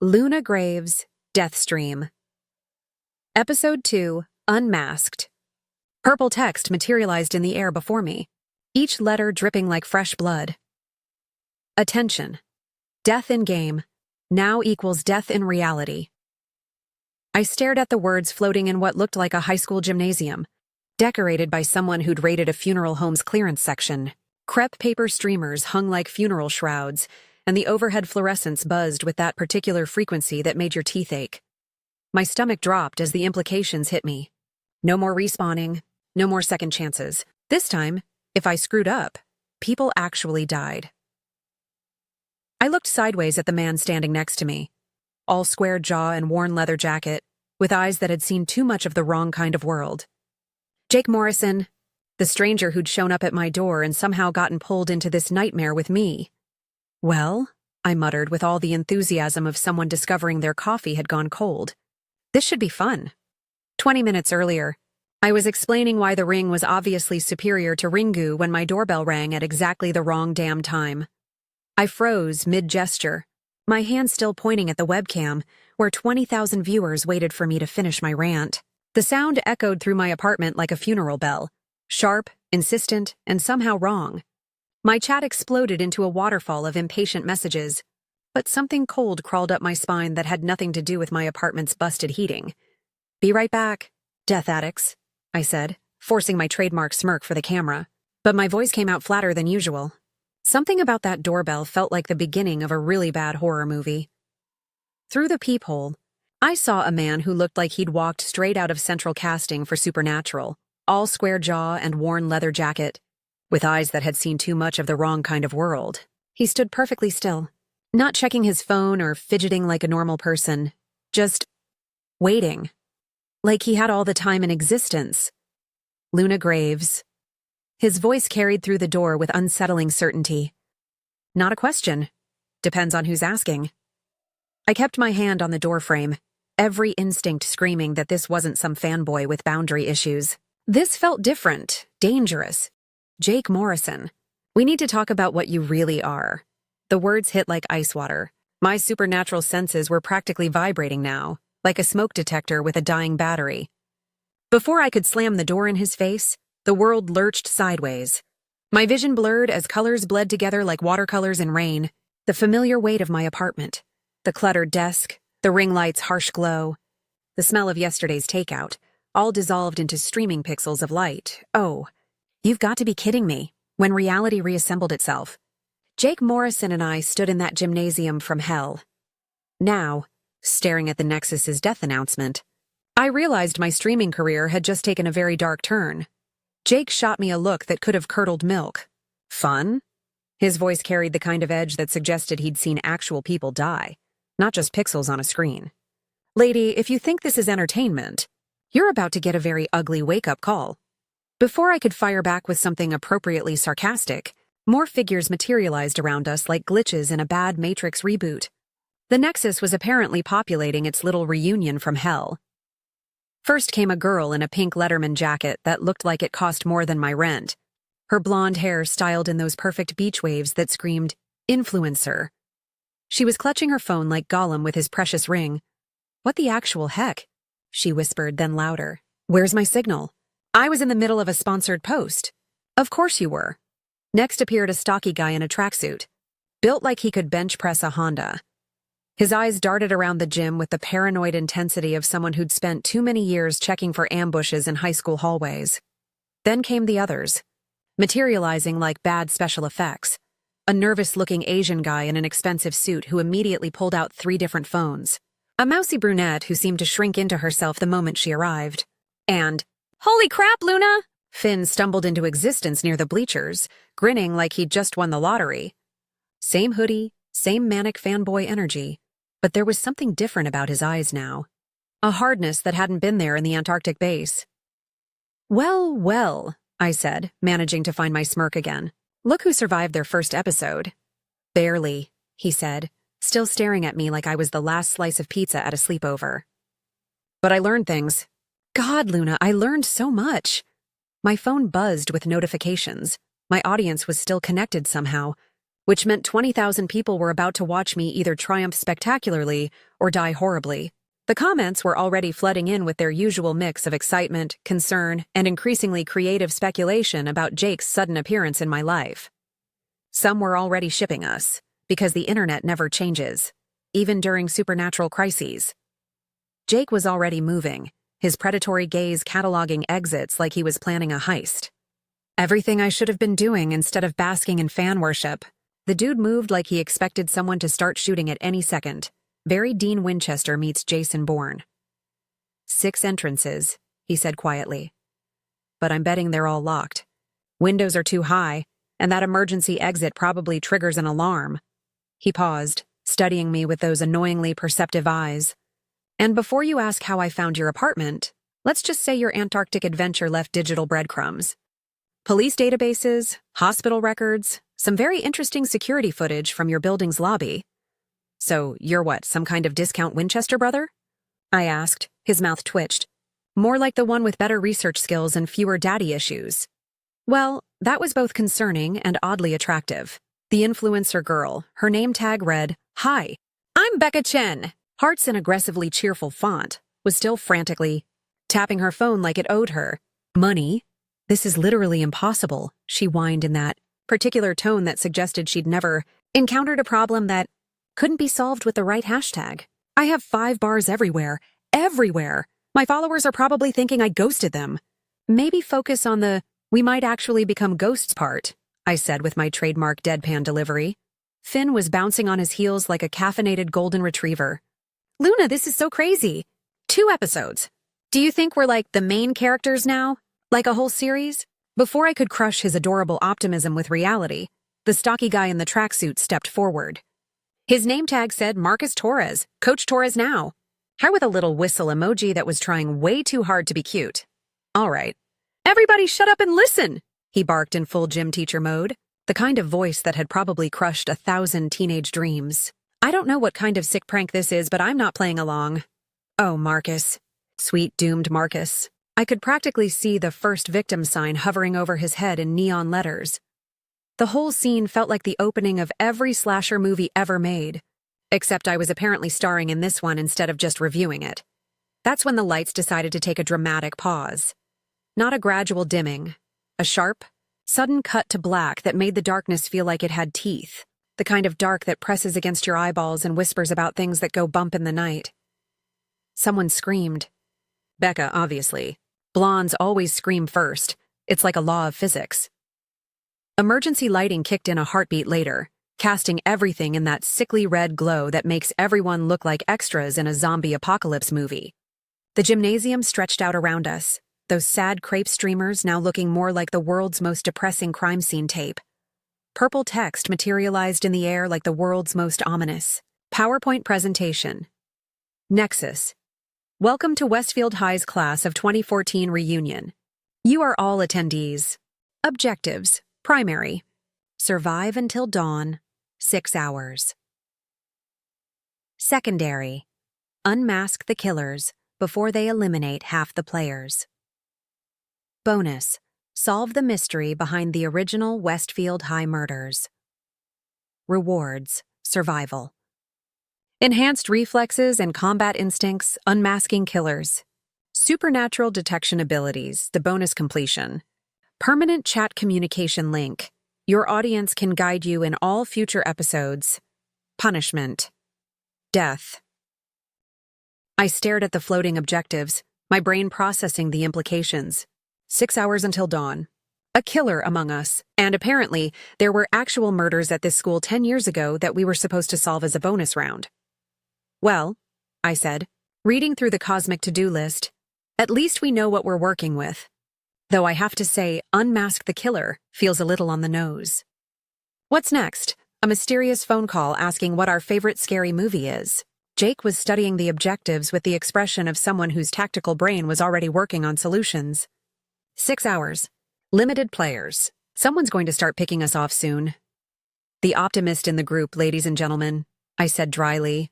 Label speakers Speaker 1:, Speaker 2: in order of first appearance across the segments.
Speaker 1: Luna Graves' Death Stream. Episode 2, Unmasked. Purple text materialized in the air before me, each letter dripping like fresh blood. Attention. Death in game now equals death in reality. I stared at the words floating in what looked like a high school gymnasium, decorated by someone who'd raided a funeral home's clearance section. Crepe paper streamers hung like funeral shrouds, and the overhead fluorescence buzzed with that particular frequency that made your teeth ache. My stomach dropped as the implications hit me. No more respawning, no more second chances. This time, if I screwed up, people actually died. I looked sideways at the man standing next to me, all square jaw and worn leather jacket, with eyes that had seen too much of the wrong kind of world. Jake Morrison, the stranger who'd shown up at my door and somehow gotten pulled into this nightmare with me. Well, I muttered with all the enthusiasm of someone discovering their coffee had gone cold. This should be fun. 20 minutes earlier, I was explaining why the Ring was obviously superior to Ringu when my doorbell rang at exactly the wrong damn time. I froze mid-gesture, my hand still pointing at the webcam, where 20,000 viewers waited for me to finish my rant. The sound echoed through my apartment like a funeral bell, sharp, insistent, and somehow wrong. My chat exploded into a waterfall of impatient messages, but something cold crawled up my spine that had nothing to do with my apartment's busted heating. "Be right back, death addicts," I said, forcing my trademark smirk for the camera. But my voice came out flatter than usual. Something about that doorbell felt like the beginning of a really bad horror movie. Through the peephole, I saw a man who looked like he'd walked straight out of central casting for Supernatural, all square jaw and worn leather jacket, with eyes that had seen too much of the wrong kind of world. He stood perfectly still, not checking his phone or fidgeting like a normal person, just waiting, like he had all the time in existence. Luna Graves. His voice carried through the door with unsettling certainty. Not a question. Depends on who's asking. I kept my hand on the doorframe, every instinct screaming that this wasn't some fanboy with boundary issues. This felt different, dangerous. Jake Morrison. We need to talk about what you really are. The words hit like ice water. My supernatural senses were practically vibrating now, like a smoke detector with a dying battery. Before I could slam the door in his face, the world lurched sideways. My vision blurred as colors bled together like watercolors in rain. The familiar weight of my apartment, the cluttered desk, the ring light's harsh glow, the smell of yesterday's takeout, all dissolved into streaming pixels of light. Oh, you've got to be kidding me. When reality reassembled itself, Jake Morrison and I stood in that gymnasium from hell. Now, staring at the Nexus's death announcement, I realized my streaming career had just taken a very dark turn. Jake shot me a look that could have curdled milk. Fun? His voice carried the kind of edge that suggested he'd seen actual people die, not just pixels on a screen. Lady, if you think this is entertainment, you're about to get a very ugly wake-up call. Before I could fire back with something appropriately sarcastic, more figures materialized around us like glitches in a bad Matrix reboot. The Nexus was apparently populating its little reunion from hell. First came a girl in a pink Letterman jacket that looked like it cost more than my rent, her blonde hair styled in those perfect beach waves that screamed, "Influencer." She was clutching her phone like Gollum with his precious ring. "What the actual heck?" she whispered, then louder. "Where's my signal? I was in the middle of a sponsored post." "Of course you were." Next appeared a stocky guy in a tracksuit, built like he could bench press a Honda. His eyes darted around the gym with the paranoid intensity of someone who'd spent too many years checking for ambushes in high school hallways. Then came the others, materializing like bad special effects. A nervous-looking Asian guy in an expensive suit who immediately pulled out 3 different phones. A mousy brunette who seemed to shrink into herself the moment she arrived. And, "Holy crap, Luna!" Finn stumbled into existence near the bleachers, grinning like he'd just won the lottery. Same hoodie, same manic fanboy energy, but there was something different about his eyes now. A hardness that hadn't been there in the Antarctic base. "Well, well," I said, managing to find my smirk again. "Look who survived their first episode." "Barely," he said, still staring at me like I was the last slice of pizza at a sleepover. "But I learned things." God, Luna, I learned so much. My phone buzzed with notifications. My audience was still connected somehow, which meant 20,000 people were about to watch me either triumph spectacularly or die horribly. The comments were already flooding in with their usual mix of excitement, concern, and increasingly creative speculation about Jake's sudden appearance in my life. Some were already shipping us, because the internet never changes, even during supernatural crises. Jake was already moving, his predatory gaze cataloging exits like he was planning a heist. Everything I should have been doing instead of basking in fan worship. The dude moved like he expected someone to start shooting at any second. Very Dean Winchester meets Jason Bourne. 6 entrances, he said quietly. But I'm betting they're all locked. Windows are too high, and that emergency exit probably triggers an alarm. He paused, studying me with those annoyingly perceptive eyes. And before you ask how I found your apartment, let's just say your Antarctic adventure left digital breadcrumbs. Police databases, hospital records, some very interesting security footage from your building's lobby. So you're what, some kind of discount Winchester brother? I asked, his mouth twitched. More like the one with better research skills and fewer daddy issues. Well, that was both concerning and oddly attractive. The influencer girl, her name tag read, "Hi, I'm Becca Chen." Hearts in aggressively cheerful font, was still frantically tapping her phone like it owed her. Money? This is literally impossible, she whined in that particular tone that suggested she'd never encountered a problem that couldn't be solved with the right hashtag. I have 5 bars everywhere. Everywhere. My followers are probably thinking I ghosted them. Maybe focus on the "we might actually become ghosts" part, I said with my trademark deadpan delivery. Finn was bouncing on his heels like a caffeinated golden retriever. Luna, this is so crazy. 2 episodes. Do you think we're like the main characters now? Like a whole series? Before I could crush his adorable optimism with reality, the stocky guy in the tracksuit stepped forward. His name tag said Marcus Torres, Coach Torres now. Her with a little whistle emoji that was trying way too hard to be cute. All right. Everybody shut up and listen, he barked in full gym teacher mode, the kind of voice that had probably crushed 1,000 teenage dreams. I don't know what kind of sick prank this is, but I'm not playing along. Oh, Marcus. Sweet doomed Marcus. I could practically see the first victim sign hovering over his head in neon letters. The whole scene felt like the opening of every slasher movie ever made, except I was apparently starring in this one instead of just reviewing it. That's when the lights decided to take a dramatic pause. Not a gradual dimming, a sharp, sudden cut to black that made the darkness feel like it had teeth, the kind of dark that presses against your eyeballs and whispers about things that go bump in the night. Someone screamed. Becca, obviously. Blondes always scream first. It's like a law of physics. Emergency lighting kicked in a heartbeat later, casting everything in that sickly red glow that makes everyone look like extras in a zombie apocalypse movie. The gymnasium stretched out around us, those sad crepe streamers now looking more like the world's most depressing crime scene tape. Purple text materialized in the air like the world's most ominous PowerPoint presentation. Nexus. Welcome to Westfield High's class of 2014 reunion. You are all attendees. Objectives. Primary. Survive until dawn, 6 hours. Secondary. Unmask the killers before they eliminate half the players. Bonus. Solve the mystery behind the original Westfield High murders. Rewards. Survival. Enhanced reflexes and combat instincts, unmasking killers. Supernatural detection abilities, the bonus completion. Permanent chat communication link. Your audience can guide you in all future episodes. Punishment. Death. I stared at the floating objectives, my brain processing the implications. 6 hours until dawn. A killer among us, and apparently there were actual murders at this school 10 years ago that we were supposed to solve as a bonus round. Well, I said, reading through the cosmic to-do list, at least we know what we're working with. Though I have to say, unmask the killer feels a little on the nose. What's next? A mysterious phone call asking what our favorite scary movie is. Jake was studying the objectives with the expression of someone whose tactical brain was already working on solutions. 6 hours. Limited players. Someone's going to start picking us off soon. The optimist in the group, ladies and gentlemen, I said dryly.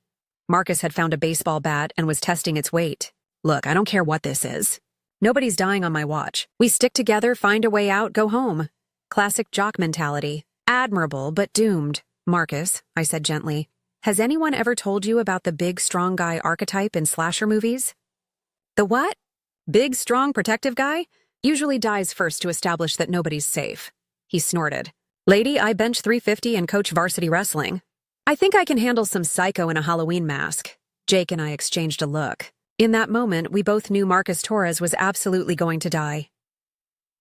Speaker 1: Marcus had found a baseball bat and was testing its weight. Look, I don't care what this is. Nobody's dying on my watch. We stick together, find a way out, go home. Classic jock mentality. Admirable, but doomed. Marcus, I said gently, has anyone ever told you about the big, strong guy archetype in slasher movies? The what? Big, strong, protective guy? Usually dies first to establish that nobody's safe. He snorted. Lady, I bench 350 and coach varsity wrestling. I think I can handle some psycho in a Halloween mask. Jake and I exchanged a look. In that moment, we both knew Marcus Torres was absolutely going to die.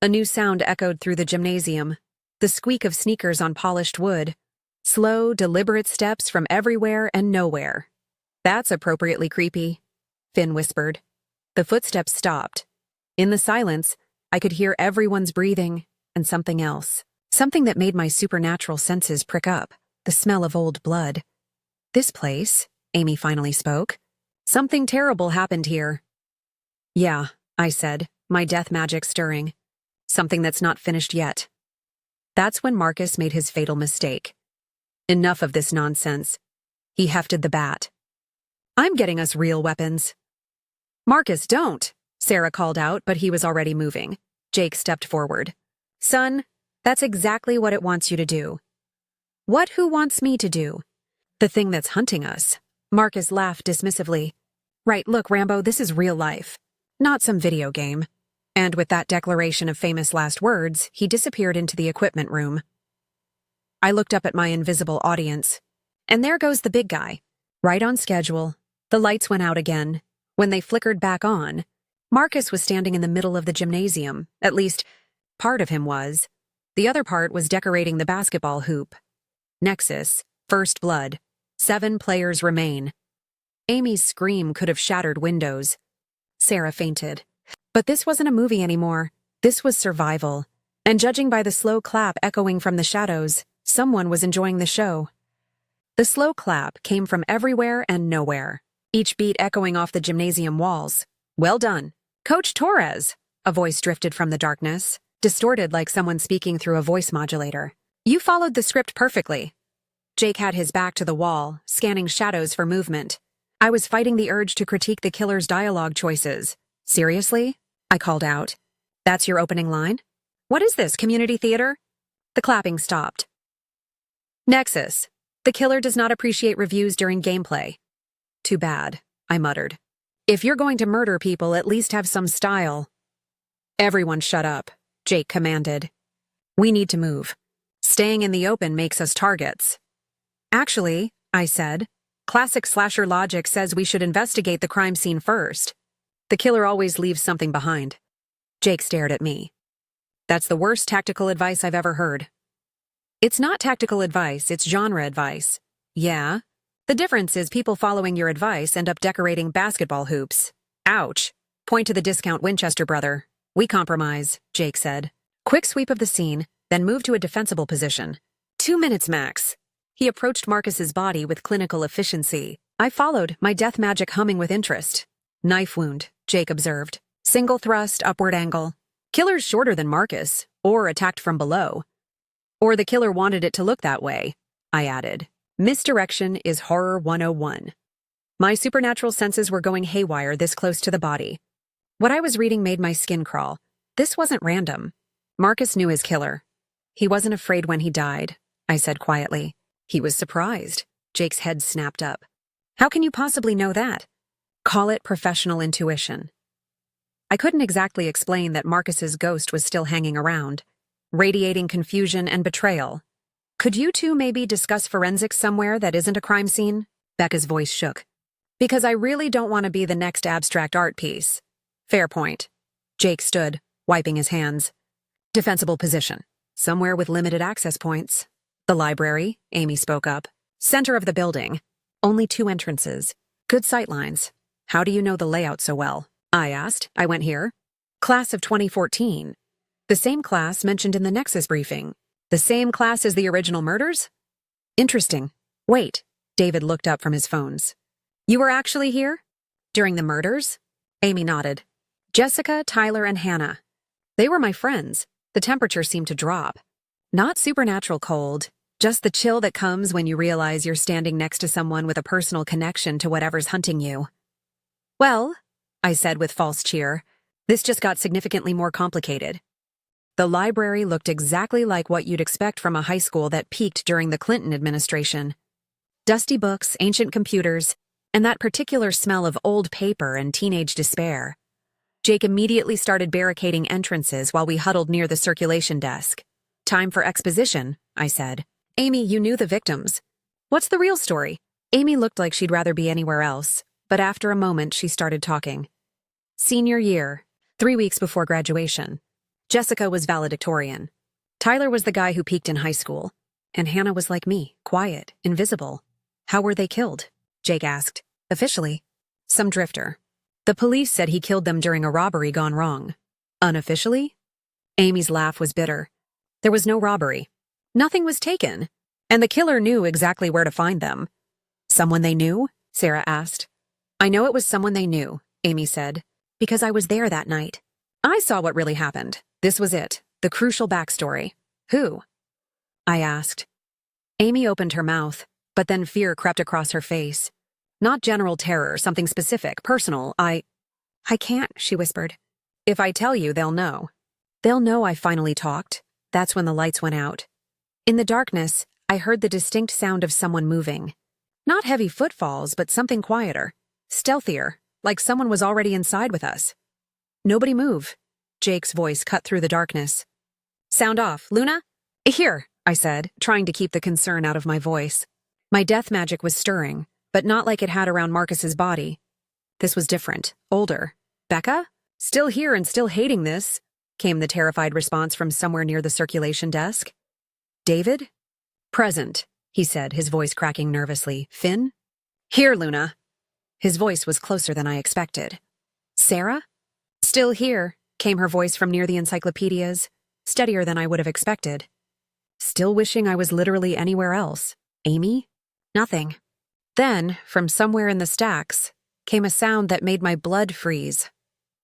Speaker 1: A new sound echoed through the gymnasium, the squeak of sneakers on polished wood. Slow, deliberate steps from everywhere and nowhere. That's appropriately creepy, Finn whispered. The footsteps stopped. In the silence, I could hear everyone's breathing and something else. Something that made my supernatural senses prick up. The smell of old blood. This place, Amy finally spoke. Something terrible happened here. Yeah, I said, my death magic stirring. Something that's not finished yet. That's when Marcus made his fatal mistake. Enough of this nonsense. He hefted the bat. I'm getting us real weapons. Marcus, don't, Sarah called out, but he was already moving. Jake stepped forward. Son, that's exactly what it wants you to do. What who wants me to do? The thing that's hunting us. Marcus laughed dismissively. Right, look, Rambo, this is real life. Not some video game. And with that declaration of famous last words, he disappeared into the equipment room. I looked up at my invisible audience. And there goes the big guy. Right on schedule. The lights went out again. When they flickered back on, Marcus was standing in the middle of the gymnasium. At least, part of him was. The other part was decorating the basketball hoop. Nexus, first blood. 7 players remain. Amy's scream could have shattered windows. Sarah fainted. But this wasn't a movie anymore. This was survival. And judging by the slow clap echoing from the shadows, someone was enjoying the show. The slow clap came from everywhere and nowhere, each beat echoing off the gymnasium walls. Well done. Coach Torres, a voice drifted from the darkness, distorted like someone speaking through a voice modulator. You followed the script perfectly. Jake had his back to the wall, scanning shadows for movement. I was fighting the urge to critique the killer's dialogue choices. Seriously? I called out. That's your opening line? What is this, community theater? The clapping stopped. Nexus. The killer does not appreciate reviews during gameplay. Too bad, I muttered. If you're going to murder people, at least have some style. Everyone shut up, Jake commanded. We need to move. Staying in the open makes us targets. Actually, I said, classic slasher logic says we should investigate the crime scene first. The killer always leaves something behind. Jake stared at me. That's the worst tactical advice I've ever heard. It's not tactical advice, it's genre advice. Yeah? The difference is people following your advice end up decorating basketball hoops. Ouch. Point to the discount Winchester brother. We compromise, Jake said. Quick sweep of the scene, then move to a defensible position. 2 minutes max. He approached Marcus's body with clinical efficiency. I followed, my death magic humming with interest. Knife wound, Jake observed. Single thrust, upward angle. Killer's shorter than Marcus, or attacked from below. Or the killer wanted it to look that way, I added. Misdirection is horror 101. My supernatural senses were going haywire this close to the body. What I was reading made my skin crawl. This wasn't random. Marcus knew his killer. He wasn't afraid when he died, I said quietly. He was surprised. Jake's head snapped up. How can you possibly know that? Call it professional intuition. I couldn't exactly explain that Marcus's ghost was still hanging around, radiating confusion and betrayal. Could you two maybe discuss forensics somewhere that isn't a crime scene? Becca's voice shook. Because I really don't want to be the next abstract art piece. Fair point. Jake stood, wiping his hands. Defensible position. Somewhere with limited access points. The library, Amy spoke up. Center of the building. Only 2 entrances. Good sightlines. How do you know the layout so well? I asked. I went here. Class of 2014. The same class mentioned in the Nexus briefing. The same class as the original murders? Interesting. Wait. David looked up from his phones. You were actually here? During the murders? Amy nodded. Jessica, Tyler, and Hannah. They were my friends. The temperature seemed to drop. Not supernatural cold, just the chill that comes when you realize you're standing next to someone with a personal connection to whatever's hunting you. Well, I said with false cheer, this just got significantly more complicated. The library looked exactly like what you'd expect from a high school that peaked during the Clinton administration. Dusty books, ancient computers, and that particular smell of old paper and teenage despair. Jake immediately started barricading entrances while we huddled near the circulation desk. "Time for exposition," I said. "Amy, you knew the victims. What's the real story?" Amy looked like she'd rather be anywhere else, but after a moment she started talking. "Senior year, 3 weeks before graduation. Jessica was valedictorian. Tyler was the guy who peaked in high school. And Hannah was like me, quiet, invisible. How were they killed?" Jake asked. "Officially, some drifter. The police said he killed them during a robbery gone wrong. Unofficially?" Amy's laugh was bitter. "There was no robbery. Nothing was taken. And the killer knew exactly where to find them." "Someone they knew?" Sarah asked. "I know it was someone they knew," Amy said, "because I was there that night. I saw what really happened. This was it, the crucial backstory." "Who?" I asked. Amy opened her mouth, but then fear crept across her face. "Not general terror, something specific, personal. I can't," she whispered. "If I tell you, they'll know. They'll know I finally talked." That's when the lights went out. In the darkness, I heard the distinct sound of someone moving. Not heavy footfalls, but something quieter, stealthier, like someone was already inside with us. "Nobody move." Jake's voice cut through the darkness. "Sound off, Luna?" "Here," I said, trying to keep the concern out of my voice. My death magic was stirring, but not like it had around Marcus's body. This was different, older. "Becca? Still here and still hating this," came the terrified response from somewhere near the circulation desk. "David?" "Present," he said, his voice cracking nervously. "Finn?" "Here, Luna." His voice was closer than I expected. "Sarah?" "Still here," came her voice from near the encyclopedias, steadier than I would have expected. "Still wishing I was literally anywhere else. Amy?" "Nothing." Then, from somewhere in the stacks, came a sound that made my blood freeze.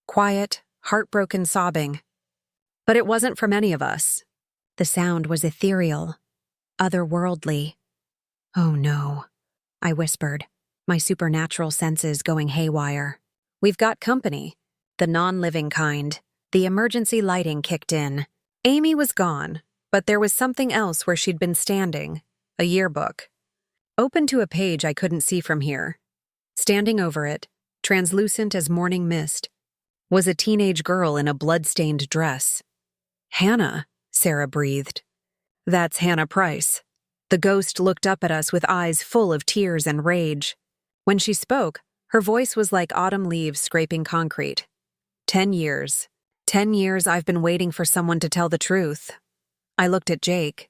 Speaker 1: Quiet, heartbroken sobbing. But it wasn't from any of us. The sound was ethereal, otherworldly. "Oh no," I whispered, my supernatural senses going haywire. "We've got company. The non-living kind." The emergency lighting kicked in. Amy was gone, but there was something else where she'd been standing. A yearbook. Open to a page I couldn't see from here. Standing over it, translucent as morning mist, was a teenage girl in a blood-stained dress. "Hannah," Sarah breathed. "That's Hannah Price." The ghost looked up at us with eyes full of tears and rage. When she spoke, her voice was like autumn leaves scraping concrete. 10 years. 10 years I've been waiting for someone to tell the truth." I looked at Jake,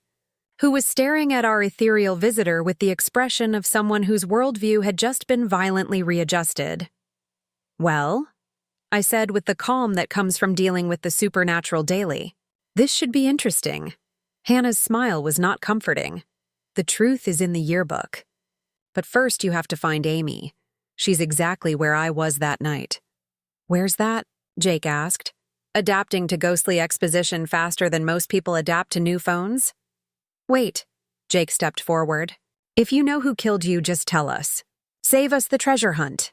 Speaker 1: who was staring at our ethereal visitor with the expression of someone whose worldview had just been violently readjusted. "Well?" I said with the calm that comes from dealing with the supernatural daily. "This should be interesting." Hannah's smile was not comforting. "The truth is in the yearbook. But first you have to find Amy. She's exactly where I was that night." "Where's that?" Jake asked, adapting to ghostly exposition faster than most people adapt to new phones. "Wait," Jake stepped forward. "If you know who killed you, just tell us. Save us the treasure hunt."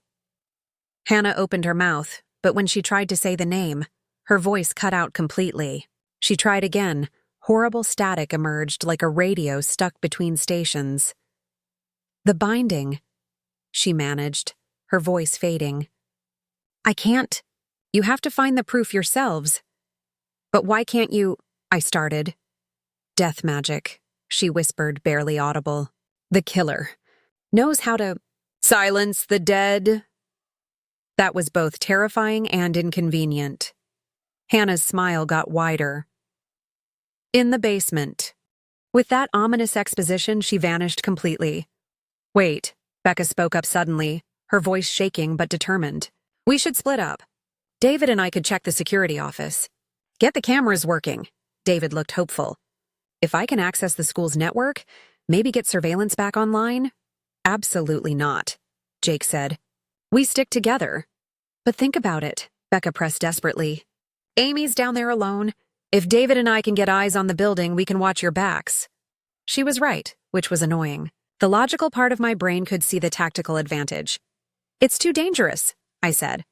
Speaker 1: Hannah opened her mouth, but when she tried to say the name, her voice cut out completely. She tried again. Horrible static emerged like a radio stuck between stations. "The binding," she managed, her voice fading. "I can't. You have to find the proof yourselves." "But why can't you—" I started. "Death magic," she whispered, barely audible. "The killer knows how to silence the dead." That was both terrifying and inconvenient. Hannah's smile got wider. "In the basement." With that ominous exposition, she vanished completely. "Wait," Becca spoke up suddenly, her voice shaking but determined. "We should split up. David and I could check the security office. Get the cameras working." David looked hopeful. "If I can access the school's network, maybe get surveillance back online?" "Absolutely not," Jake said. "We stick together." "But think about it," Becca pressed desperately. "Amy's down there alone. If David and I can get eyes on the building, we can watch your backs." She was right, which was annoying. The logical part of my brain could see the tactical advantage. "It's too dangerous," I said.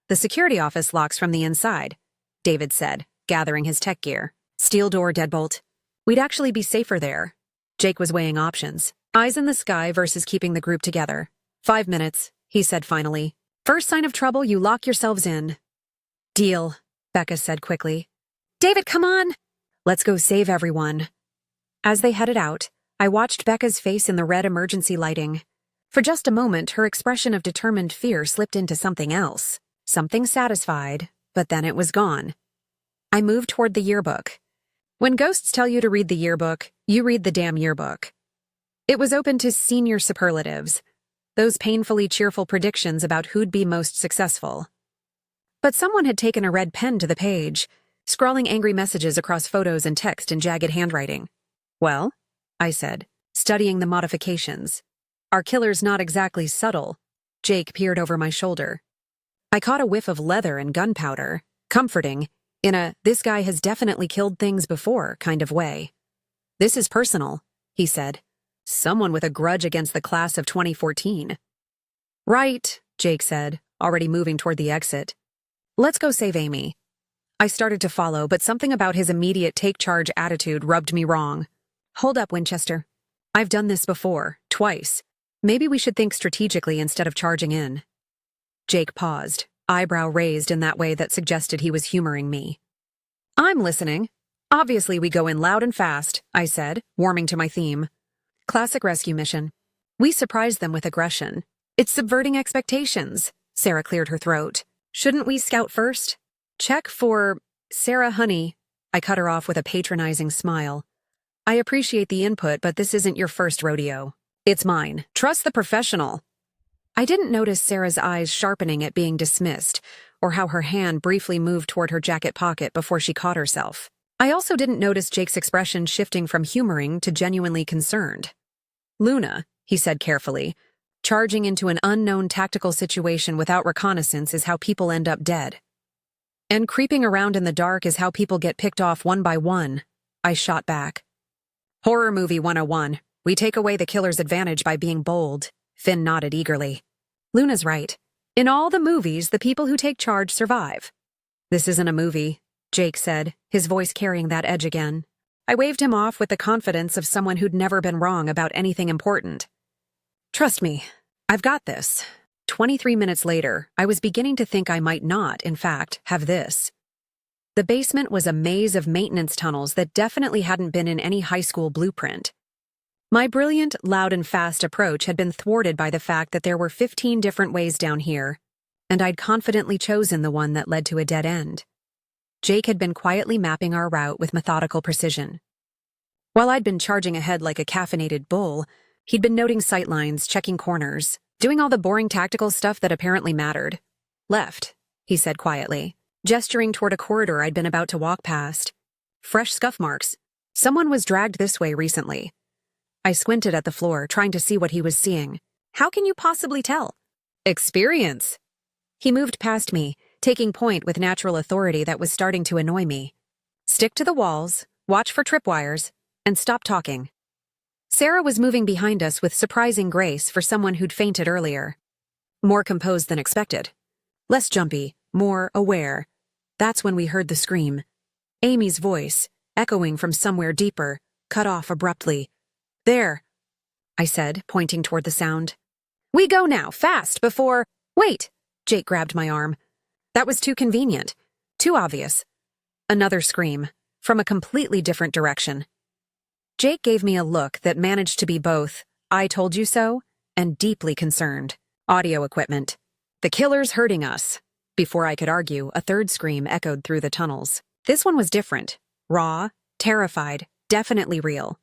Speaker 1: "The security office locks from the inside," David said, gathering his tech gear. Steel door, deadbolt. We'd actually be safer there. Jake was weighing options. Eyes in the sky versus keeping the group together. 5 minutes, he said finally. First sign of trouble, you lock yourselves in. Deal, Becca said quickly. David, come on! Let's go save everyone. As they headed out, I watched Becca's face in the red emergency lighting. For just a moment, her expression of determined fear slipped into something else. Something satisfied, but then it was gone. I moved toward the yearbook. When ghosts tell you to read the yearbook, you read the damn yearbook. It was open to senior superlatives, those painfully cheerful predictions about who'd be most successful. But someone had taken a red pen to the page, scrawling angry messages across photos and text in jagged handwriting. Well, I said, studying the modifications. Our killer's not exactly subtle. Jake peered over my shoulder. I caught a whiff of leather and gunpowder, comforting, in a this guy has definitely killed things before kind of way. This is personal, he said. Someone with a grudge against the class of 2014. Right, Jake said, already moving toward the exit. Let's go save Amy. I started to follow, but something about his immediate take-charge attitude rubbed me wrong. Hold up, Winchester. I've done this before, twice. Maybe we should think strategically instead of charging in. Jake paused, eyebrow raised in that way that suggested he was humoring me. I'm listening. Obviously we go in loud and fast, I said, warming to my theme. Classic rescue mission. We surprise them with aggression. It's subverting expectations. Sarah cleared her throat. Shouldn't we scout first? Check for... Sarah, honey. I cut her off with a patronizing smile. I appreciate the input, but this isn't your first rodeo. It's mine. Trust the professional. I didn't notice Sarah's eyes sharpening at being dismissed, or how her hand briefly moved toward her jacket pocket before she caught herself. I also didn't notice Jake's expression shifting from humoring to genuinely concerned. Luna, he said carefully, charging into an unknown tactical situation without reconnaissance is how people end up dead. And creeping around in the dark is how people get picked off one by one, I shot back. Horror movie 101. We take away the killer's advantage by being bold. Finn nodded eagerly. Luna's right. In all the movies, the people who take charge survive. This isn't a movie, Jake said, his voice carrying that edge again. I waved him off with the confidence of someone who'd never been wrong about anything important. Trust me, I've got this. 23 minutes later, I was beginning to think I might not, in fact, have this. The basement was a maze of maintenance tunnels that definitely hadn't been in any high school blueprint. My brilliant, loud and fast approach had been thwarted by the fact that there were 15 different ways down here, and I'd confidently chosen the one that led to a dead end. Jake had been quietly mapping our route with methodical precision. While I'd been charging ahead like a caffeinated bull, he'd been noting sightlines, checking corners, doing all the boring tactical stuff that apparently mattered. Left, he said quietly, gesturing toward a corridor I'd been about to walk past. Fresh scuff marks. Someone was dragged this way recently. I squinted at the floor, trying to see what he was seeing. How can you possibly tell? Experience. He moved past me, taking point with natural authority that was starting to annoy me. Stick to the walls, watch for tripwires, and stop talking. Sarah was moving behind us with surprising grace for someone who'd fainted earlier. More composed than expected. Less jumpy, more aware. That's when we heard the scream. Amy's voice, echoing from somewhere deeper, cut off abruptly. There, I said, pointing toward the sound. We go now, fast, before... Wait, Jake grabbed my arm. That was too convenient. Too obvious. Another scream, from a completely different direction. Jake gave me a look that managed to be both, I told you so, and deeply concerned. Audio equipment. The killer's hurting us. Before I could argue, a third scream echoed through the tunnels. This one was different. Raw, terrified, definitely real.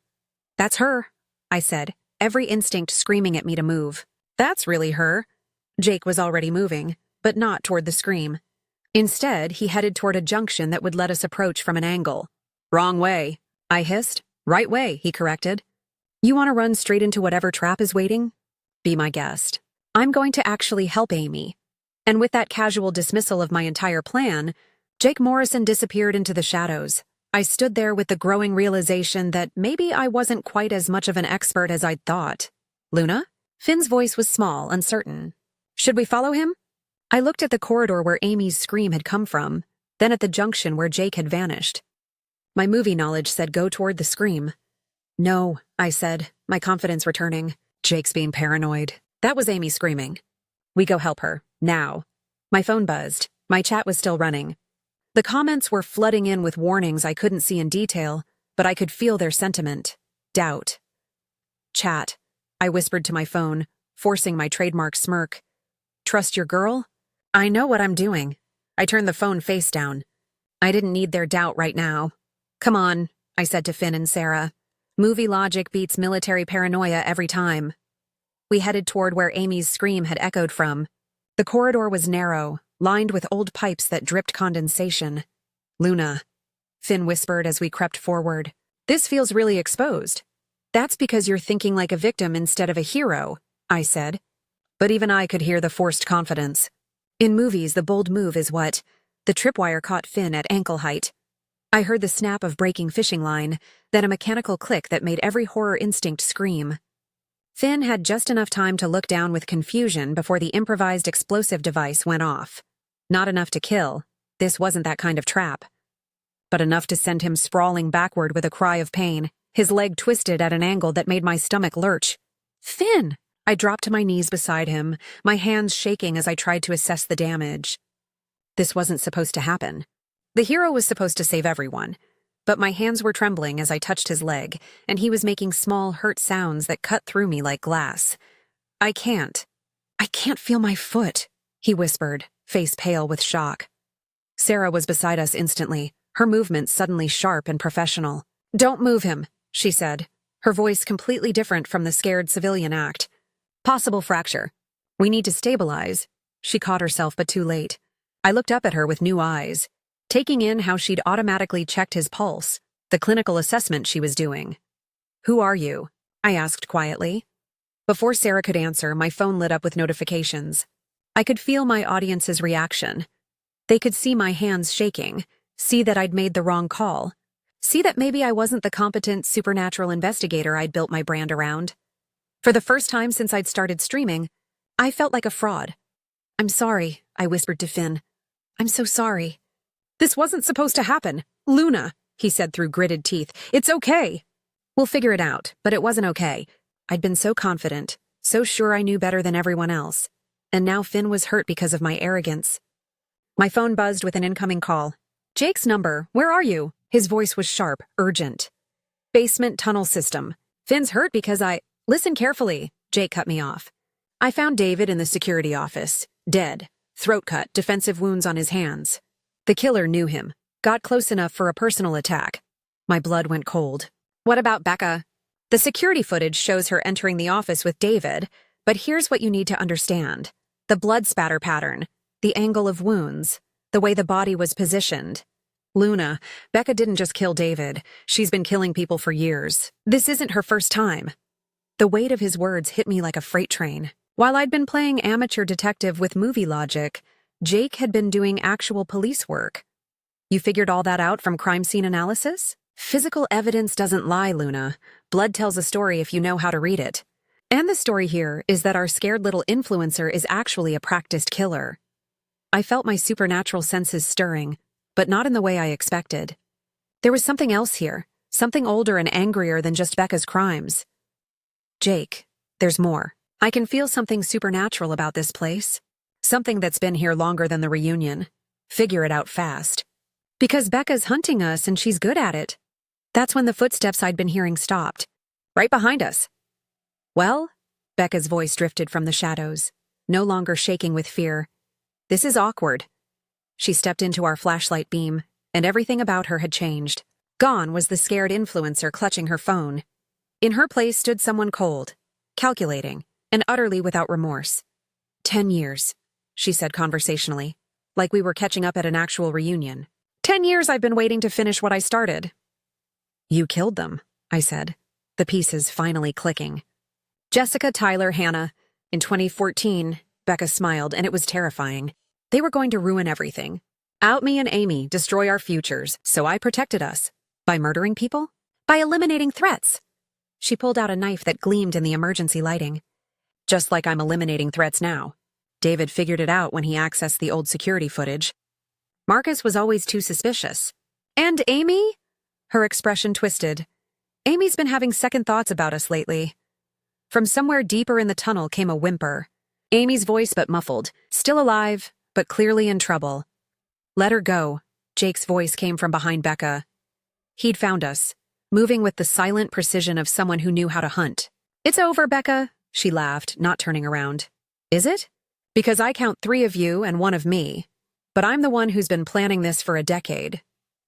Speaker 1: That's her, I said, every instinct screaming at me to move. That's really her. Jake was already moving, but not toward the scream. Instead, he headed toward a junction that would let us approach from an angle. Wrong way, I hissed. Right way, he corrected. You want to run straight into whatever trap is waiting? Be my guest. I'm going to actually help Amy. And with that casual dismissal of my entire plan, Jake Morrison disappeared into the shadows. I stood there with the growing realization that maybe I wasn't quite as much of an expert as I'd thought. Luna? Finn's voice was small, uncertain. Should we follow him? I looked at the corridor where Amy's scream had come from, then at the junction where Jake had vanished. My movie knowledge said go toward the scream. No, I said, my confidence returning. Jake's being paranoid. That was Amy screaming. We go help her, now. My phone buzzed. My chat was still running. The comments were flooding in with warnings I couldn't see in detail, but I could feel their sentiment. Doubt. Chat. I whispered to my phone, forcing my trademark smirk. Trust your girl? I know what I'm doing. I turned the phone face down. I didn't need their doubt right now. Come on, I said to Finn and Sarah. Movie logic beats military paranoia every time. We headed toward where Amy's scream had echoed from. The corridor was narrow, lined with old pipes that dripped condensation. Luna, Finn whispered as we crept forward. This feels really exposed. That's because you're thinking like a victim instead of a hero, I said. But even I could hear the forced confidence. In movies, the bold move is what? The tripwire caught Finn at ankle height. I heard the snap of breaking fishing line, then a mechanical click that made every horror instinct scream. Finn had just enough time to look down with confusion before the improvised explosive device went off. Not enough to kill. This wasn't that kind of trap. But enough to send him sprawling backward with a cry of pain, his leg twisted at an angle that made my stomach lurch. Finn! I dropped to my knees beside him, my hands shaking as I tried to assess the damage. This wasn't supposed to happen. The hero was supposed to save everyone. But my hands were trembling as I touched his leg, and he was making small, hurt sounds that cut through me like glass. I can't feel my foot, he whispered, face pale with shock. Sarah was beside us instantly, her movements suddenly sharp and professional. Don't move him, she said, her voice completely different from the scared civilian act. Possible fracture. We need to stabilize. She caught herself, but too late. I looked up at her with new eyes, taking in how she'd automatically checked his pulse, the clinical assessment she was doing. Who are you? I asked quietly. Before Sarah could answer, my phone lit up with notifications. I could feel my audience's reaction. They could see my hands shaking, see that I'd made the wrong call, see that maybe I wasn't the competent supernatural investigator I'd built my brand around. For the first time since I'd started streaming, I felt like a fraud. I'm sorry, I whispered to Finn. I'm so sorry. This wasn't supposed to happen. Luna, he said through gritted teeth. It's okay. We'll figure it out, but it wasn't okay. I'd been so confident, so sure I knew better than everyone else. And now Finn was hurt because of my arrogance. My phone buzzed with an incoming call. Jake's number, where are you? His voice was sharp, urgent. Basement tunnel system. Finn's hurt because Listen carefully, Jake cut me off. I found David in the security office, dead, throat cut, defensive wounds on his hands. The killer knew him, got close enough for a personal attack. My blood went cold. What about Becca? The security footage shows her entering the office with David, but here's what you need to understand. The blood spatter pattern, the angle of wounds, the way the body was positioned. Luna, Becca didn't just kill David. She's been killing people for years. This isn't her first time. The weight of his words hit me like a freight train. While I'd been playing amateur detective with movie logic, Jake had been doing actual police work. You figured all that out from crime scene analysis? Physical evidence doesn't lie, Luna. Blood tells a story if you know how to read it. And the story here is that our scared little influencer is actually a practiced killer. I felt my supernatural senses stirring, but not in the way I expected. There was something else here, something older and angrier than just Becca's crimes. Jake, there's more. I can feel something supernatural about this place. Something that's been here longer than the reunion. Figure it out fast. Because Becca's hunting us and she's good at it. That's when the footsteps I'd been hearing stopped. Right behind us. Well? Becca's voice drifted from the shadows, no longer shaking with fear. This is awkward. She stepped into our flashlight beam, and everything about her had changed. Gone was the scared influencer clutching her phone. In her place stood someone cold, calculating, and utterly without remorse. 10 years, she said conversationally, like we were catching up at an actual reunion. 10 years I've been waiting to finish what I started. You killed them, I said, the pieces finally clicking. Jessica, Tyler, Hannah. In 2014, Becca smiled, and it was terrifying. They were going to ruin everything. Out me and Amy, destroy our futures, so I protected us. By murdering people? By eliminating threats. She pulled out a knife that gleamed in the emergency lighting. Just like I'm eliminating threats now. David figured it out when he accessed the old security footage. Marcus was always too suspicious. And Amy? Her expression twisted. Amy's been having second thoughts about us lately. From somewhere deeper in the tunnel came a whimper. Amy's voice but muffled, still alive, but clearly in trouble. Let her go, Jake's voice came from behind Becca. He'd found us, moving with the silent precision of someone who knew how to hunt. It's over, Becca, she laughed, not turning around. Is it? Because I count 3 of you and 1 of me. But I'm the one who's been planning this for a decade.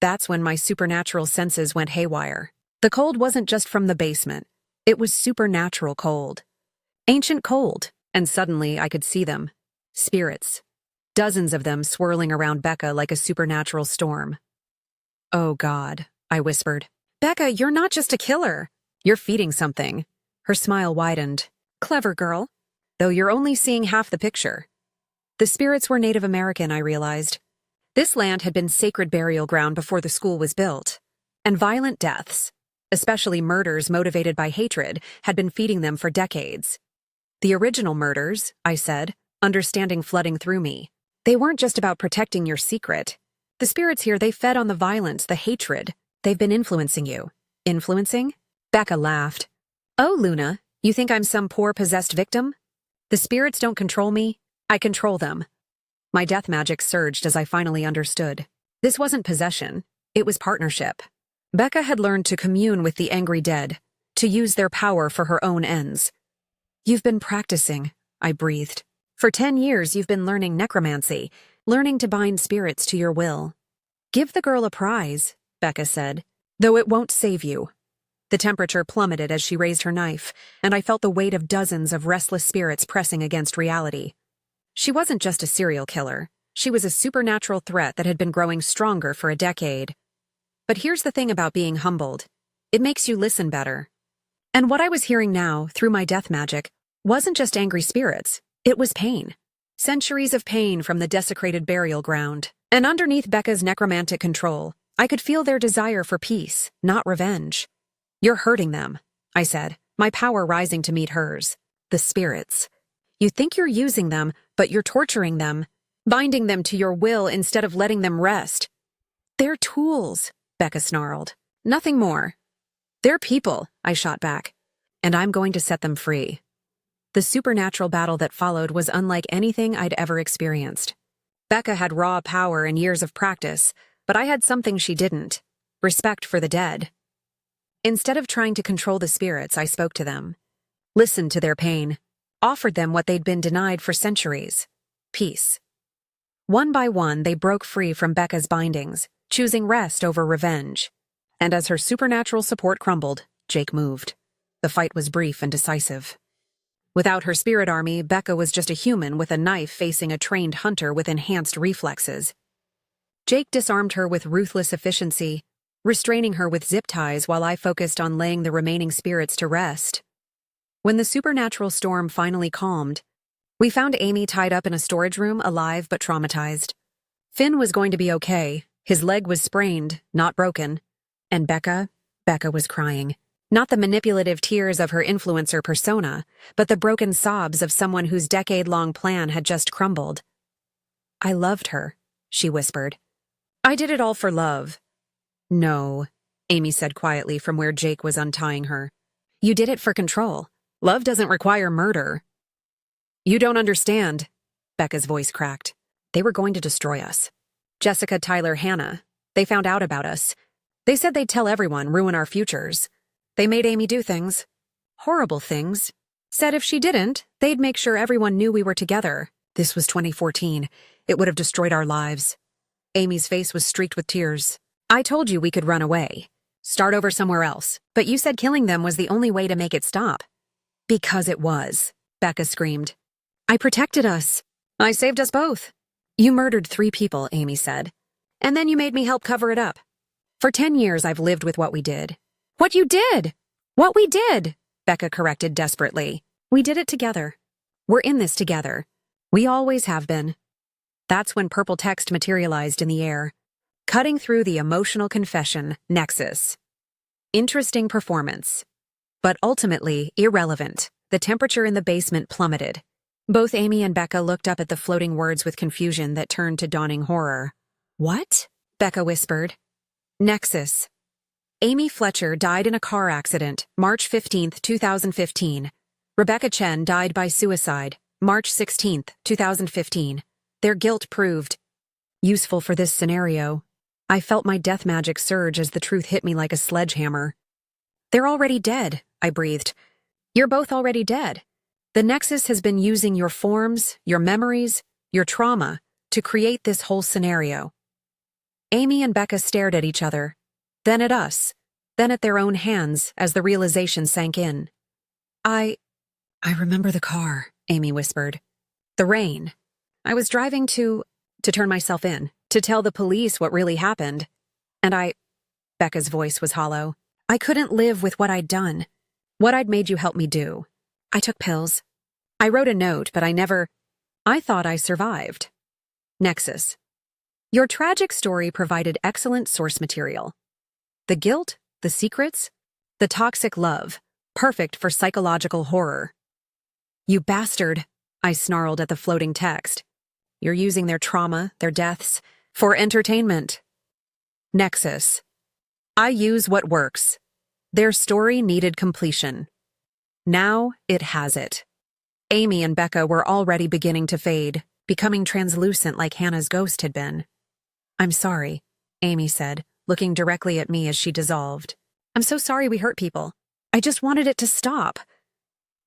Speaker 1: That's when my supernatural senses went haywire. The cold wasn't just from the basement. It was supernatural cold. Ancient cold, and suddenly I could see them. Spirits. Dozens of them swirling around Becca like a supernatural storm. Oh God, I whispered. Becca, you're not just a killer. You're feeding something. Her smile widened. Clever girl. Though you're only seeing half the picture. The spirits were Native American, I realized. This land had been sacred burial ground before the school was built. And violent deaths, especially murders motivated by hatred, had been feeding them for decades. The original murders, I said, understanding flooding through me. They weren't just about protecting your secret. The spirits here, they fed on the violence, the hatred. They've been influencing you. Influencing? Becca laughed. Oh, Luna, you think I'm some poor possessed victim? The spirits don't control me. I control them. My death magic surged as I finally understood. This wasn't possession. It was partnership. Becca had learned to commune with the angry dead, to use their power for her own ends. You've been practicing, I breathed. For 10 years you've been learning necromancy, learning to bind spirits to your will. Give the girl a prize, Becca said, though it won't save you. The temperature plummeted as she raised her knife, and I felt the weight of dozens of restless spirits pressing against reality. She wasn't just a serial killer. She was a supernatural threat that had been growing stronger for a decade. But here's the thing about being humbled. It makes you listen better. And what I was hearing now, through my death magic, wasn't just angry spirits. It was pain. Centuries of pain from the desecrated burial ground. And underneath Becca's necromantic control, I could feel their desire for peace, not revenge. You're hurting them, I said, my power rising to meet hers. The spirits. You think you're using them, but you're torturing them, binding them to your will instead of letting them rest. They're tools, Becca snarled. Nothing more. They're people, I shot back. And I'm going to set them free. The supernatural battle that followed was unlike anything I'd ever experienced. Becca had raw power and years of practice, but I had something she didn't. Respect for the dead. Instead of trying to control the spirits, I spoke to them. Listened to their pain. Offered them what they'd been denied for centuries. Peace. One by one, they broke free from Becca's bindings, choosing rest over revenge. And as her supernatural support crumbled, Jake moved. The fight was brief and decisive. Without her spirit army, Becca was just a human with a knife facing a trained hunter with enhanced reflexes. Jake disarmed her with ruthless efficiency, restraining her with zip ties while I focused on laying the remaining spirits to rest. When the supernatural storm finally calmed, we found Amy tied up in a storage room, alive but traumatized. Finn was going to be okay. His leg was sprained, not broken. And Becca was crying. Not the manipulative tears of her influencer persona, but the broken sobs of someone whose decade-long plan had just crumbled. I loved her, she whispered. I did it all for love. No, Amy said quietly from where Jake was untying her. You did it for control. Love doesn't require murder. You don't understand, Becca's voice cracked. They were going to destroy us. Jessica, Tyler, Hannah. They found out about us. They said they'd tell everyone, ruin our futures. They made Amy do things. Horrible things. Said if she didn't, they'd make sure everyone knew we were together. This was 2014. It would have destroyed our lives. Amy's face was streaked with tears. I told you we could run away. Start over somewhere else. But you said killing them was the only way to make it stop. Because it was, Becca screamed. I protected us. I saved us both. You murdered 3 people, Amy said. And then you made me help cover it up. For 10 years I've lived with what we did. What you did! What we did! Becca corrected desperately. We did it together. We're in this together. We always have been. That's when purple text materialized in the air, cutting through the emotional confession, Nexus. Interesting performance. But ultimately irrelevant. The temperature in the basement plummeted. Both Amy and Becca looked up at the floating words with confusion that turned to dawning horror. What? Becca whispered. Nexus. Amy Fletcher died in a car accident, March 15, 2015. Rebecca Chen died by suicide, March 16, 2015. Their guilt proved. Useful for this scenario. I felt my death magic surge as the truth hit me like a sledgehammer. They're already dead, I breathed. You're both already dead. The Nexus has been using your forms, your memories, your trauma to create this whole scenario. Amy and Becca stared at each other, then at us, then at their own hands as the realization sank in. I remember the car, Amy whispered. The rain. I was driving to turn myself in, to tell the police what really happened. And Becca's voice was hollow. I couldn't live with what I'd done, what I'd made you help me do. I took pills. I wrote a note, but I thought I survived. Nexus. Your tragic story provided excellent source material. The guilt, the secrets, the toxic love, perfect for psychological horror. You bastard, I snarled at the floating text. You're using their trauma, their deaths, for entertainment. Nexus. I use what works. Their story needed completion. Now it has it. Amy and Becca were already beginning to fade, becoming translucent like Hannah's ghost had been. I'm sorry, Amy said, looking directly at me as she dissolved. I'm so sorry we hurt people. I just wanted it to stop.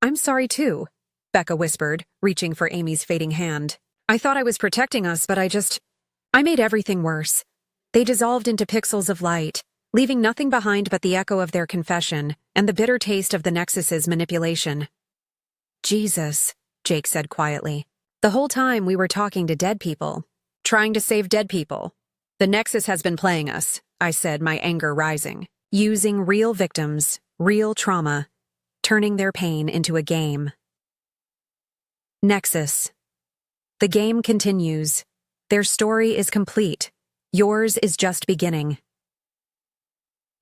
Speaker 1: I'm sorry too, Becca whispered, reaching for Amy's fading hand. I thought I was protecting us, but I made everything worse. They dissolved into pixels of light, leaving nothing behind but the echo of their confession and the bitter taste of the Nexus's manipulation. Jesus, Jake said quietly. The whole time we were talking to dead people, trying to save dead people. The Nexus has been playing us, I said, my anger rising, using real victims, real trauma, turning their pain into a game. Nexus. The game continues. Their story is complete. Yours is just beginning.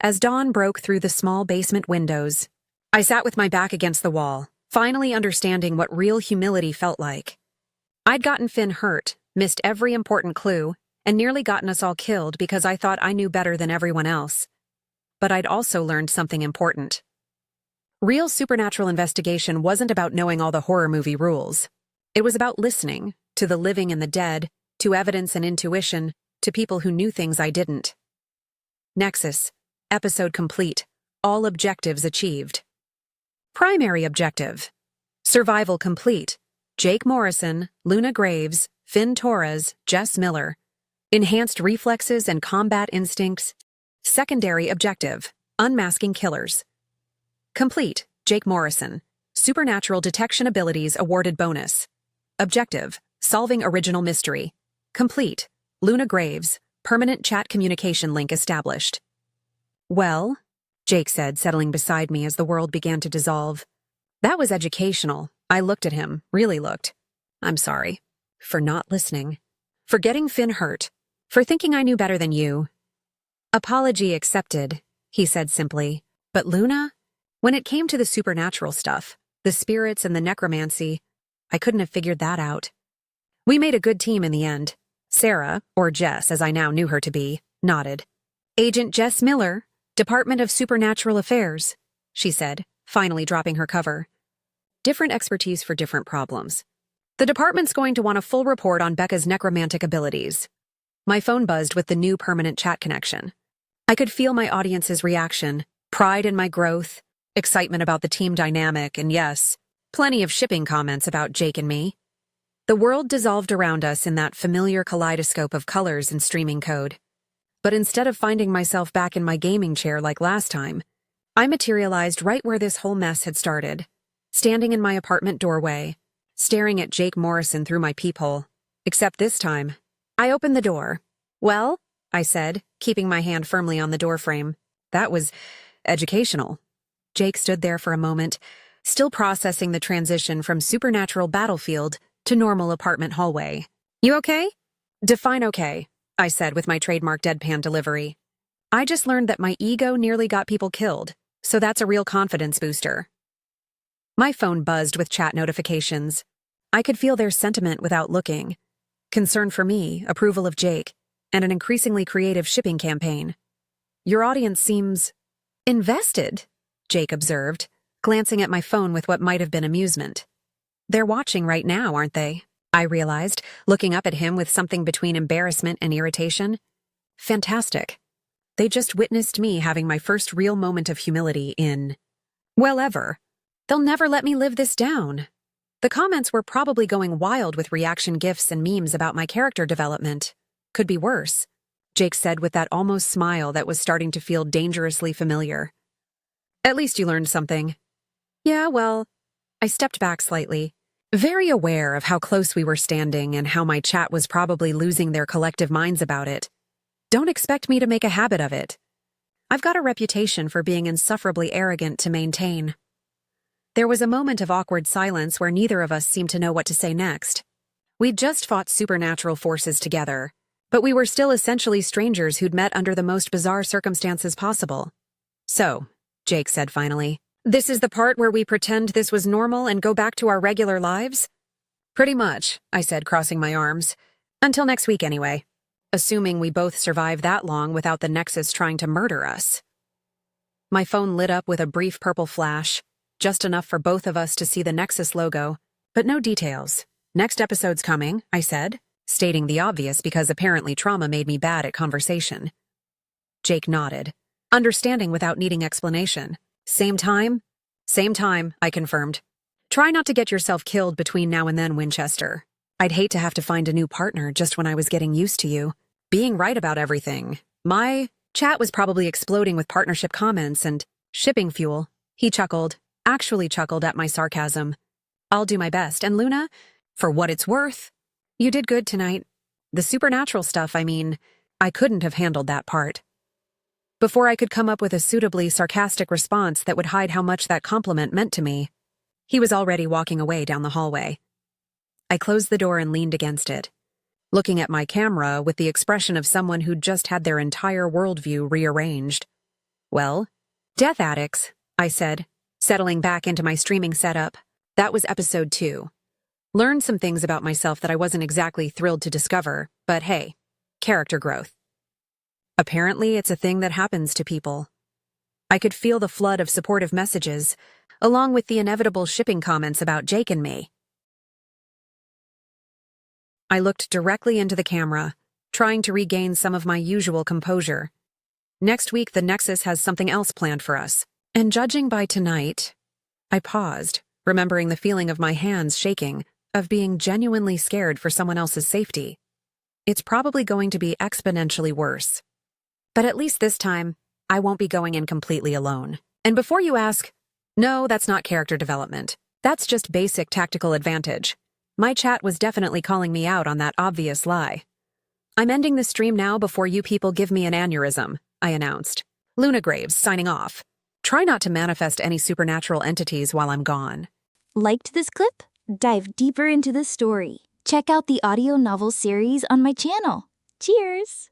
Speaker 1: As dawn broke through the small basement windows, I sat with my back against the wall, finally understanding what real humility felt like. I'd gotten Finn hurt, missed every important clue, and nearly gotten us all killed because I thought I knew better than everyone else. But I'd also learned something important. Real supernatural investigation wasn't about knowing all the horror movie rules. It was about listening to the living and the dead, to evidence and intuition, to people who knew things I didn't. Nexus. Episode complete. All objectives achieved. Primary objective. Survival complete. Jake Morrison, Luna Graves, Finn Torres, Jess Miller. Enhanced reflexes and combat instincts. Secondary objective. Unmasking killers. Complete. Jake Morrison. Supernatural detection abilities awarded bonus. Objective. Solving original mystery. Complete. Luna Graves. Permanent chat communication link established. Well, Jake said, settling beside me as the world began to dissolve. That was educational. I looked at him, really looked. I'm sorry. For not listening. For getting Finn hurt. For thinking I knew better than you. Apology accepted, he said simply. But Luna? When it came to the supernatural stuff, the spirits and the necromancy, I couldn't have figured that out. We made a good team in the end. Sarah, or Jess as I now knew her to be, nodded. Agent Jess Miller, Department of Supernatural Affairs, she said, finally dropping her cover. Different expertise for different problems. The department's going to want a full report on Becca's necromantic abilities. My phone buzzed with the new permanent chat connection. I could feel my audience's reaction, pride in my growth, excitement about the team dynamic, and yes, plenty of shipping comments about Jake and me. The world dissolved around us in that familiar kaleidoscope of colors and streaming code. But instead of finding myself back in my gaming chair like last time, I materialized right where this whole mess had started, standing in my apartment doorway, staring at Jake Morrison through my peephole. Except this time, I opened the door. Well, I said, keeping my hand firmly on the doorframe. That was educational. Jake stood there for a moment, still processing the transition from supernatural battlefield to normal apartment hallway. You okay? Define okay, I said with my trademark deadpan delivery. I just learned that my ego nearly got people killed, so that's a real confidence booster. My phone buzzed with chat notifications. I could feel their sentiment without looking. Concern for me, approval of Jake, and an increasingly creative shipping campaign. Your audience seems invested, Jake observed, glancing at my phone with what might have been amusement. They're watching right now, aren't they? I realized, looking up at him with something between embarrassment and irritation. Fantastic. They just witnessed me having my first real moment of humility in, well, ever. They'll never let me live this down. The comments were probably going wild with reaction gifs and memes about my character development. Could be worse, Jake said with that almost smile that was starting to feel dangerously familiar. At least you learned something. Yeah, well, I stepped back slightly, very aware of how close we were standing and how my chat was probably losing their collective minds about it. Don't expect me to make a habit of it. I've got a reputation for being insufferably arrogant to maintain. There was a moment of awkward silence where neither of us seemed to know what to say next. We'd just fought supernatural forces together, but we were still essentially strangers who'd met under the most bizarre circumstances possible. So, Jake said finally, this is the part where we pretend this was normal and go back to our regular lives? Pretty much, I said, crossing my arms. Until next week anyway. Assuming we both survive that long without the Nexus trying to murder us. My phone lit up with a brief purple flash, just enough for both of us to see the Nexus logo, but no details. Next episode's coming, I said, stating the obvious because apparently trauma made me bad at conversation. Jake nodded, understanding without needing explanation. Same time? Same time, I confirmed. Try not to get yourself killed between now and then, Winchester. I'd hate to have to find a new partner just when I was getting used to you. Being right about everything. My chat was probably exploding with partnership comments and shipping fuel. He chuckled, actually chuckled at my sarcasm. I'll do my best. And Luna, for what it's worth, you did good tonight. The supernatural stuff, I mean, I couldn't have handled that part. Before I could come up with a suitably sarcastic response that would hide how much that compliment meant to me, he was already walking away down the hallway. I closed the door and leaned against it, looking at my camera with the expression of someone who'd just had their entire worldview rearranged. Well, death addicts, I said, settling back into my streaming setup. That was episode 2. Learned some things about myself that I wasn't exactly thrilled to discover, but hey, character growth. Apparently, it's a thing that happens to people. I could feel the flood of supportive messages, along with the inevitable shipping comments about Jake and me. I looked directly into the camera, trying to regain some of my usual composure. Next week, the Nexus has something else planned for us. And judging by tonight, I paused, remembering the feeling of my hands shaking, of being genuinely scared for someone else's safety. It's probably going to be exponentially worse. But at least this time, I won't be going in completely alone. And before you ask, no, that's not character development. That's just basic tactical advantage. My chat was definitely calling me out on that obvious lie. I'm ending the stream now before you people give me an aneurysm, I announced. Luna Graves, signing off. Try not to manifest any supernatural entities while I'm gone.
Speaker 2: Liked this clip? Dive deeper into the story. Check out the audio novel series on my channel. Cheers!